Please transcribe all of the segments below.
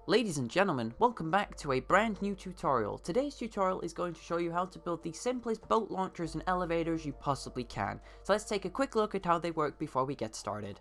Ladies and gentlemen, welcome back to a brand new tutorial. Today's tutorial is going to show you how to build the simplest boat launchers and elevators you possibly can. So let's take a quick look at how they work before we get started.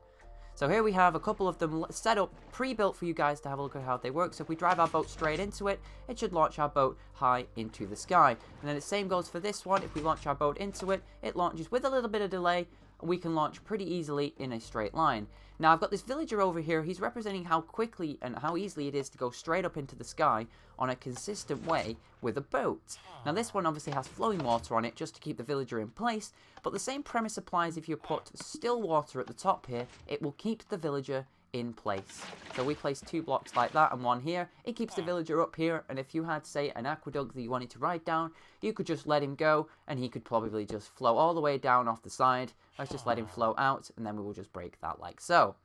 So here we have a couple of them set up, pre-built for you guys to have a look at how they work. So if we drive our boat straight into it, it should launch our boat high into the sky. And then the same goes for this one. If we launch our boat into it, it launches with a little bit of delay, and we can launch pretty easily in a straight line. Now I've got this villager over here. He's representing how quickly and how easily it is to go straight up into the sky on a consistent way with a boat. Now this one obviously has flowing water on it just to keep the villager in place, but the same premise applies if you put still water at the top here. It will keep the villager in place. So we place 2 blocks like that and 1 here. It keeps the villager up here, and if you had, say, an aqueduct that you wanted to ride down, you could just let him go and he could probably just flow all the way down off the side. Let's just let him flow out, and then we will just break that like so.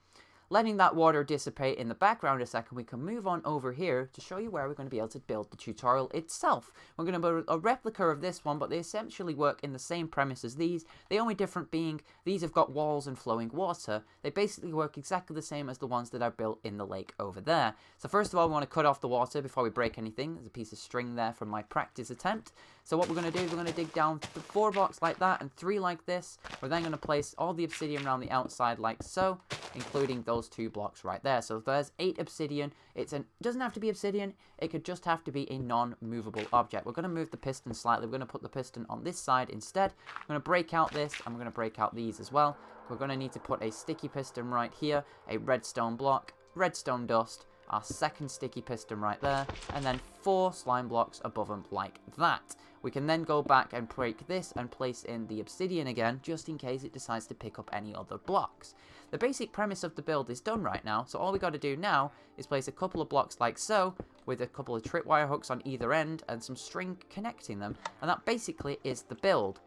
Letting that water dissipate in the background a second, we can move on over here to show you where we're going to be able to build the tutorial itself. We're going to build a replica of this one, but they essentially work in the same premise as these. The only difference being these have got walls and flowing water. They basically work exactly the same as the ones that are built in the lake over there. So first of all, we want to cut off the water before we break anything. There's a piece of string there from my practice attempt. So what we're going to do is we're going to dig down 4 blocks like that and 3 like this. We're then going to place all the obsidian around the outside like so, including those 2 blocks right there. So there's 8 obsidian. It doesn't have to be obsidian. It could just have to be a non-movable object. We're going to move the piston slightly. We're going to put the piston on this side instead. I'm going to break out this, and we're going to break out these as well. We're going to need to put a sticky piston right here, a redstone block, redstone dust, our second sticky piston right there, and then 4 slime blocks above them like that. We can then go back and break this and place in the obsidian again, just in case it decides to pick up any other blocks. The basic premise of the build is done right now, so all we got to do now is place a couple of blocks like so, with a couple of tripwire hooks on either end and some string connecting them, and that basically is the build.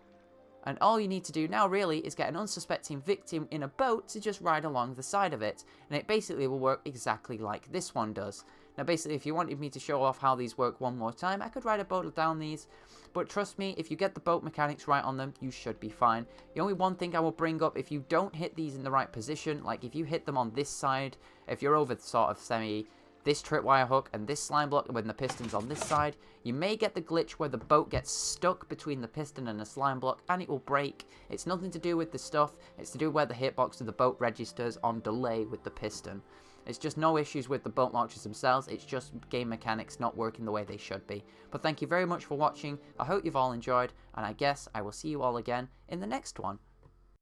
And all you need to do now really is get an unsuspecting victim in a boat to just ride along the side of it, and it basically will work exactly like this one does. Now basically, if you wanted me to show off how these work one more time, I could ride a boat down these, but trust me, if you get the boat mechanics right on them, you should be fine. The only one thing I will bring up, if you don't hit these in the right position, like if you hit them on this side, if you're over sort of this tripwire hook and this slime block when the piston's on this side, you may get the glitch where the boat gets stuck between the piston and the slime block and it will break. It's nothing to do with the stuff, it's to do where the hitbox of the boat registers on delay with the piston. It's just no issues with the boat launchers themselves, it's just game mechanics not working the way they should be. But thank you very much for watching, I hope you've all enjoyed, and I guess I will see you all again in the next one.